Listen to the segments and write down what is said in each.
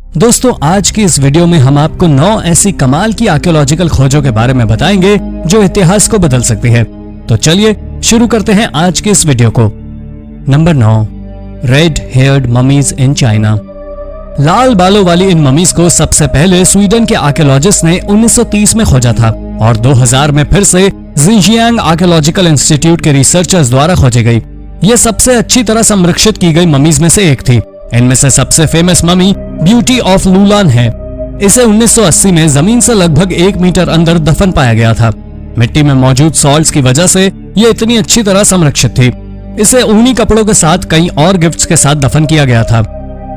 दोस्तों आज की इस वीडियो में हम आपको 9 ऐसी कमाल की आर्कियोलॉजिकल खोजों के बारे में बताएंगे जो इतिहास को बदल सकती है। तो चलिए शुरू करते हैं आज की इस वीडियो को। Number 9, red haired mummies in China. लाल बालों वाली इन ममीज को सबसे पहले स्वीडन के आर्कियोलॉजिस्ट ने 1930 में खोजा था और 2000 में फिर से जिंजियांग आर्कियोलॉजिकल इंस्टीट्यूट के रिसर्चर्स द्वारा खोजी गई। ये सबसे अच्छी तरह संरक्षित की गई ममीज में से एक थी। इनमें से सबसे फेमस ममी ब्यूटी ऑफ लुलान है। इसे 1980 में जमीन से लगभग 1 मीटर अंदर दफन पाया गया था। मिट्टी में मौजूद सॉल्ट्स की वजह से ये इतनी अच्छी तरह संरक्षित थी। इसे ऊनी कपड़ों के साथ कई और गिफ्ट्स के साथ दफन किया गया था।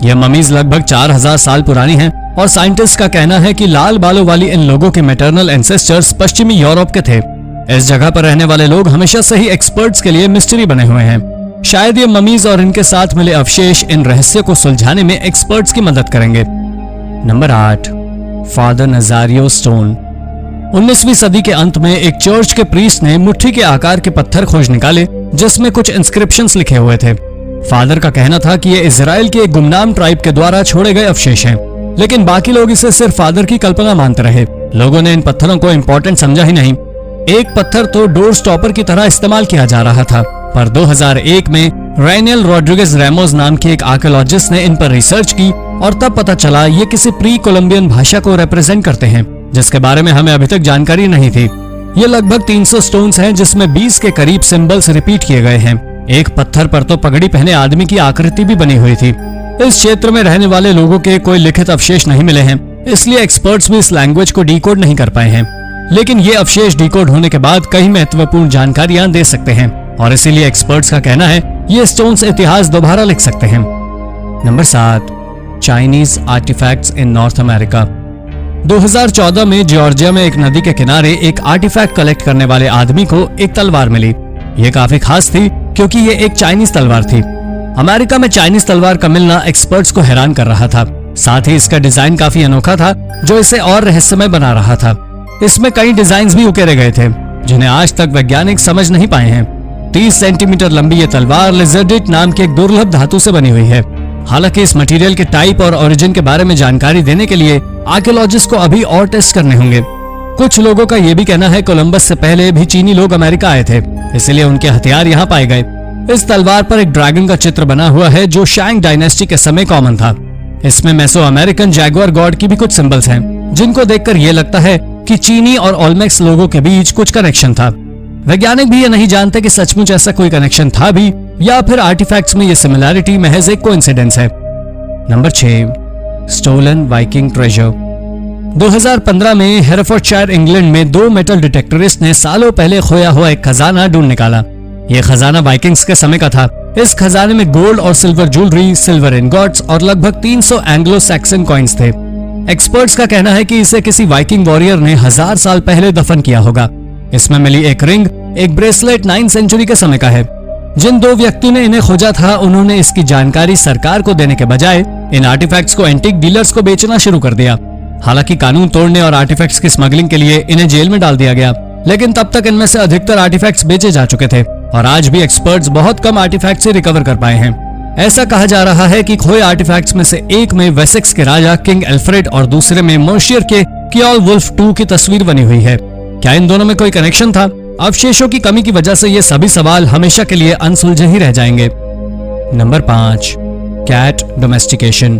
यह ममीज लगभग 4000 साल पुरानी हैं और साइंटिस्ट का कहना है कि लाल बालों वाली इन लोगों के मैटरनल एंसेस्टर्स पश्चिमी यूरोप के थे। इस जगह पर रहने वाले लोग हमेशा से ही एक्सपर्ट्स के लिए मिस्ट्री बने हुए हैं। शायद ये ममीज और इनके साथ मिले अवशेष इन रहस्य को सुलझाने में एक्सपर्ट्स की मदद करेंगे। Number 8, father नजारियो stone. 19वीं सदी के अंत में एक चर्च के प्रीस्ट ने मुट्ठी के आकार के पत्थर खोज निकाले जिसमें कुछ इंस्क्रिप्शंस लिखे हुए थे। फादर का कहना था कि ये इजराइल के एक गुमनाम ट्राइब के द्वारा छोड़े गए अवशेष हैं, लेकिन बाकी लोग इसे सिर्फ फादर की कल्पना मानते रहे। लोगों ने इन पत्थरों को इम्पोर्टेंट समझा ही नहीं। एक पत्थर तो डोर स्टॉपर की तरह इस्तेमाल किया जा रहा था, पर 2001 में रेनियल रॉड्रिगेज रैमोस नाम के एक आर्कियोलॉजिस्ट ने इन पर रिसर्च की और तब पता चला ये किसी प्री कोलंबियन भाषा को रिप्रेजेंट करते हैं जिसके बारे में हमें अभी तक जानकारी नहीं थी। ये लगभग 300 स्टोन्स हैं जिसमें 20 के करीब सिंबल्स रिपीट किए गए हैं। एक पत्थर पर तो पगड़ी पहने आदमी की आकृति भी बनी हुई थी। इस क्षेत्र में रहने वाले लोगों के कोई लिखित अवशेष नहीं मिले हैं, इसलिए एक्सपर्ट्स भी इस लैंग्वेज को डिकोड नहीं कर पाए हैं। लेकिन ये अवशेष डिकोड होने के बाद कई महत्वपूर्ण जानकारियां दे सकते हैं और इसीलिए एक्सपर्ट्स का कहना है ये स्टोन्स इतिहास दोबारा लिख सकते हैं। नंबर 7, चाइनीज आर्टिफैक्ट्स इन नॉर्थ अमेरिका। 2014 में जॉर्जिया में एक नदी के किनारे एक आर्टिफैक्ट कलेक्ट करने वाले आदमी को एक तलवार मिली। ये काफी खास थी क्योंकि ये एक चाइनीज तलवार थी। अमेरिका में चाइनीज तलवार का मिलना एक्सपर्ट्स को हैरान कर रहा था। साथ ही इसका डिजाइन काफी अनोखा था जो इसे और रहस्यमय बना रहा था। इसमें कई डिजाइन्स भी उकेरे गए थे जिन्हें आज तक वैज्ञानिक समझ नहीं पाए हैं। 30 सेंटीमीटर लंबी ये तलवार लिजर्डिट नाम के एक दुर्लभ धातु से बनी हुई है। हालांकि इस मटेरियल के टाइप और ओरिजिन के बारे में जानकारी देने के लिए आर्कियोलॉजिस्ट को अभी और टेस्ट करने होंगे। कुछ लोगों का ये भी कहना है कोलंबस से पहले भी चीनी लोग अमेरिका आए थे, इसलिए उनके हथियार यहाँ पाए गए। इस तलवार पर एक ड्रैगन का चित्र बना हुआ है जो शैंग डायनेस्टी के समय कॉमन था। इसमें मेसो अमेरिकन जैगुआर गॉड की भी कुछ सिंबल्स हैं, जिनको देखकर ये लगता है कि चीनी और ओल्मेक्स लोगों के बीच कुछ कनेक्शन था। वैज्ञानिक भी ये नहीं जानते कि सचमुच ऐसा कोई कनेक्शन था भी या फिर आर्टिफैक्ट्स में ये सिमिलैरिटी महज एक कोइंसिडेंस है। Number 6, stolen Viking treasure. 2015 में हेरेफोर्डशायर इंग्लैंड में 2 मेटल डिटेक्टरिस्ट ने सालों पहले खोया हुआ एक खजाना ढूंढ निकाला। ये खजाना वाइकिंग्स के समय का था। इस खजाने में गोल्ड और सिल्वर ज्वेलरी, सिल्वर इनगॉट्स और लगभग 300 एंग्लो सैक्सन कॉइन्स थे। एक्सपर्ट्स का कहना है कि इसे किसी वाइकिंग वॉरियर ने 1000 साल पहले दफन किया होगा। इसमें मिली एक रिंग, एक ब्रेसलेट 9वीं सेंचुरी के समय का है। जिन 2 व्यक्तियों ने इन्हें खोजा था उन्होंने इसकी जानकारी सरकार को देने के बजाय इन आर्टिफैक्ट्स को एंटीक डीलर्स को बेचना शुरू कर दिया। हालांकि कानून तोड़ने और आर्टिफैक्ट्स की स्मगलिंग के लिए इन्हें जेल में डाल दिया गया, लेकिन तब तक इनमें से अधिकतर आर्टिफैक्ट्स बेचे जा चुके थे और आज भी एक्सपर्ट्स बहुत कम आर्टिफैक्ट्स से रिकवर कर पाए हैं। ऐसा कहा जा रहा है कि खोए आर्टिफैक्ट्स में से एक में वेसेक्स के राजा किंग एल्फ्रेड और दूसरे में मोर्शियर के कियोल वुल्फ II की तस्वीर बनी हुई है। क्या इन दोनों में कोई कनेक्शन था? अवशेषों की कमी की वजह से ये सभी सवाल हमेशा के लिए अनसुलझे ही रह जाएंगे। Number 5, cat domestication.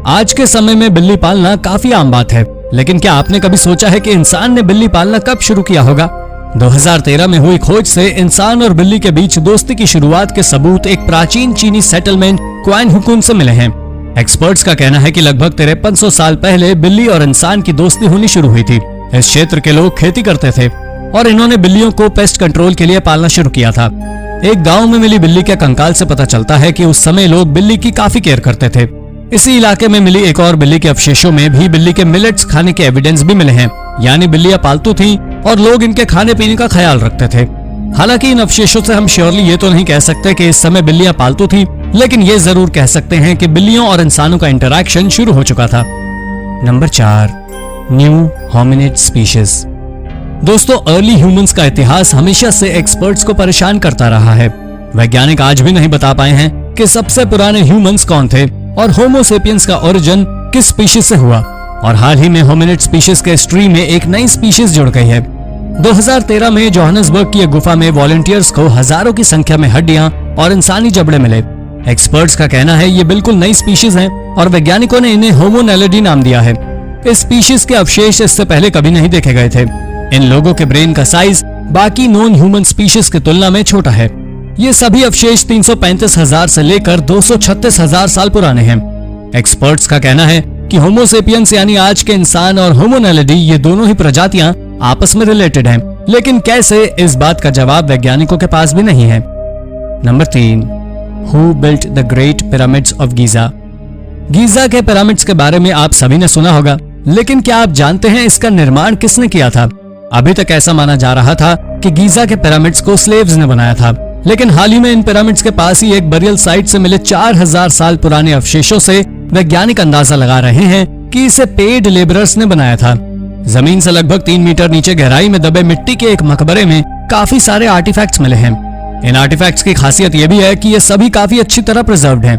आज के समय में बिल्ली पालना काफी आम बात है, लेकिन क्या आपने कभी सोचा है कि इंसान ने बिल्ली पालना कब शुरू किया होगा? 2013 में हुई खोज से इंसान और बिल्ली के बीच दोस्ती की शुरुआत के सबूत एक प्राचीन चीनी सेटलमेंट क्वान हुकुन से मिले हैं। एक्सपर्ट्स का कहना है कि लगभग 5300 साल पहले बिल्ली और इंसान की दोस्ती होनी शुरू हुई थी। इस क्षेत्र के लोग खेती करते थे और इन्होंने बिल्लियों को पेस्ट कंट्रोल के लिए पालना शुरू किया था। एक गांव में मिली बिल्ली के कंकाल से पता चलता है कि उस समय लोग बिल्ली की काफी केयर करते थे। इसी इलाके में मिली एक और बिल्ली के अवशेषों में भी बिल्ली के मिलेट्स खाने के एविडेंस भी मिले हैं, यानी बिल्लियां पालतू थीं और लोग इनके खाने पीने का ख्याल रखते थे। हालांकि इन अवशेषों से हम श्योरली ये तो नहीं कह सकते कि इस समय बिल्लियां पालतू थीं, लेकिन ये जरूर कह सकते हैं कि बिल्लियों और इंसानों का इंटरैक्शन शुरू हो चुका था। Number 4, new hominid species. दोस्तों, अर्ली ह्यूमंस का इतिहास हमेशा से एक्सपर्ट्स को परेशान करता रहा है। वैज्ञानिक आज भी नहीं बता पाए हैं कि सबसे पुराने ह्यूमंस कौन थे और होमो सेपियंस का ओरिजिन किस स्पीशीज से हुआ, और हाल ही में होमिनिड स्पीशीज के हिस्ट्री में एक नई स्पीशीज जुड़ गई है। 2013 में जोहानिसबर्ग की एक गुफा में वॉलंटियर्स को हजारों की संख्या में हड्डियां और इंसानी जबड़े मिले। एक्सपर्ट्स का कहना है ये बिल्कुल नई स्पीशीज हैं और वैज्ञानिकों ने इन्हें होमो नैलिडी नाम दिया है। इस स्पीशीज के अवशेष इससे पहले कभी नहीं देखे गए थे। इन लोगों के ब्रेन का साइज बाकी नॉन ह्यूमन स्पीशीज की तुलना में छोटा है। ये सभी अवशेष 335,000 से लेकर 236,000 साल पुराने हैं। एक्सपर्ट्स का कहना है कि होमो सेपियंस यानी आज के इंसान और होमो नैलिडी ये दोनों ही प्रजातियां आपस में रिलेटेड हैं, लेकिन कैसे, इस बात का जवाब वैज्ञानिकों के पास भी नहीं है। Number 3, who built the great pyramids of Giza. Giza के पिरामिड्स के बारे में आप सभी ने सुना होगा, लेकिन क्या आप जानते हैं इसका निर्माण किसने किया था? अभी तक ऐसा माना जा रहा था कि गीजा के पिरामिड्स को स्लेव्स ने बनाया था, लेकिन हाल ही में इन पिरामिड्स के पास ही एक बरियल साइट से मिले 4000 साल पुराने अवशेषों से वैज्ञानिक अंदाजा लगा रहे हैं कि इसे पेड लेबरर्स ने बनाया था। जमीन से लगभग 3 मीटर नीचे गहराई में दबे मिट्टी के एक मकबरे में काफी सारे आर्टिफैक्ट्स मिले हैं। इन आर्टिफैक्ट्स की खासियत यह भी है कि ये सभी काफी अच्छी तरह प्रिजर्व्ड हैं।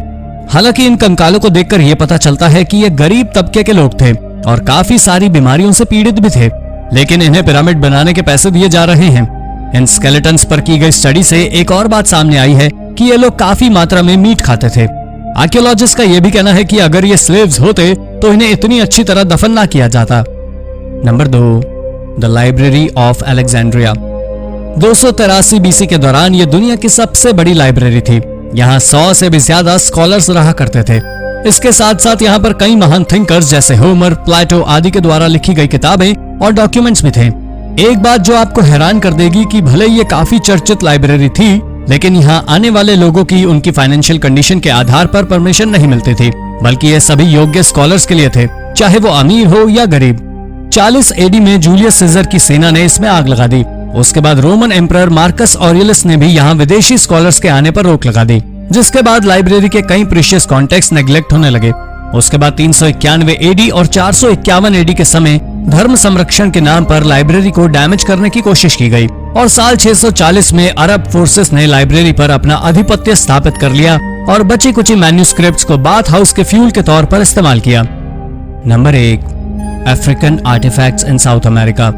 हालांकि इन कंकालों को देखकर यह पता चलता है कि ये गरीब तबके के लोग थे और काफी सारी बीमारियों से पीड़ित भी थे, लेकिन इन्हें पिरामिड बनाने के पैसे दिए जा रहे हैं। इन स्केलेटन्स पर की गई स्टडी से एक और बात सामने आई है कि ये लोग काफी मात्रा में मीट खाते थे। आर्कियोलॉजिस्ट का यह भी कहना है कि अगर ये स्लेव्स होते तो इन्हें इतनी अच्छी तरह दफन ना किया जाता। Number 2, the library of Alexandria. 283 BC के दौरान ये दुनिया की सबसे बड़ी लाइब्रेरी थी। यहाँ 100 से भी ज्यादा स्कॉलर्स रहा करते थे। इसके साथ साथ यहाँ पर कई महान थिंकर्स जैसे होमर, प्लेटो आदि के द्वारा लिखी गई किताबें और डॉक्यूमेंट्स भी थे। एक बात जो आपको हैरान कर देगी कि भले ये काफी चर्चित लाइब्रेरी थी, लेकिन यहाँ आने वाले लोगों की उनकी फाइनेंशियल कंडीशन के आधार पर परमिशन नहीं मिलती थी, बल्कि ये सभी योग्य स्कॉलर्स के लिए थे, चाहे वो अमीर हो या गरीब। 40 एडी में जूलियस सीजर की सेना ने इसमें आग लगा दी। उसके बाद रोमन एम्परर मार्कस ऑरियलिस ने भी यहाँ विदेशी स्कॉलर्स के आने पर रोक लगा दी, जिसके बाद लाइब्रेरी के कई प्रीशियस कॉन्टेक्स्ट नेग्लेक्ट होने लगे। उसके बाद 391 एडी और 451 एडी के समय धर्म संरक्षण के नाम पर लाइब्रेरी को डैमेज करने की कोशिश की गई और साल 640 में अरब फोर्सेस ने लाइब्रेरी पर अपना आधिपत्य स्थापित कर लिया और बची कुची मैन्यूस्क्रिप्ट्स को बाथ हाउस के फ्यूल के तौर पर इस्तेमाल किया। नंबर 1, अफ्रीकन आर्टिफैक्ट्स इन साउथ अमेरिका।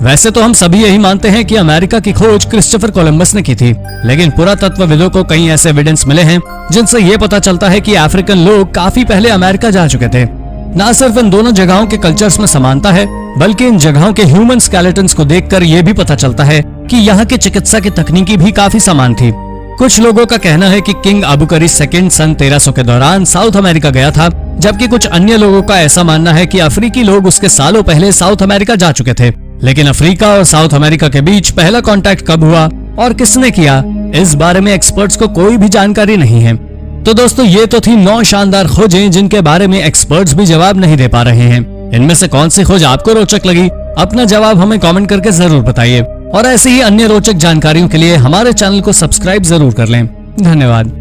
वैसे तो हम सभी यही मानते हैं कि अमेरिका की खोज क्रिस्टोफर कोलंबस ने की थी, लेकिन पुरातत्वविदों को कई ऐसे एविडेंस मिले हैं जिनसे ये पता चलता है कि अफ्रीकन लोग काफी पहले अमेरिका जा चुके थे। न सिर्फ इन दोनों जगहों के कल्चर्स में समानता है, बल्कि इन जगहों के ह्यूमन स्केलेटन्स को देखकर यह भी पता चलता है कि यहाँ की चिकित्सा की तकनीकी भी काफी समान थी। कुछ लोगों का कहना है कि किंग अबुकरी II सन 1300 के दौरान साउथ अमेरिका गया था, जबकि कुछ अन्य लोगों का ऐसा मानना है कि अफ्रीकी लोग उसके सालों पहले साउथ अमेरिका जा चुके थे। लेकिन अफ्रीका और साउथ अमेरिका के बीच पहला कांटेक्ट कब हुआ और किसने किया, इस बारे में एक्सपर्ट्स को कोई भी जानकारी नहीं है। तो दोस्तों, ये तो थी 9 शानदार खोजें जिनके बारे में एक्सपर्ट्स भी जवाब नहीं दे पा रहे हैं। इनमें से कौन सी खोज आपको रोचक लगी? अपना जवाब हमें कमेंट करके जरूर बताइए और ऐसे ही अन्य रोचक जानकारियों के लिए हमारे चैनल को सब्सक्राइब जरूर कर लें। धन्यवाद।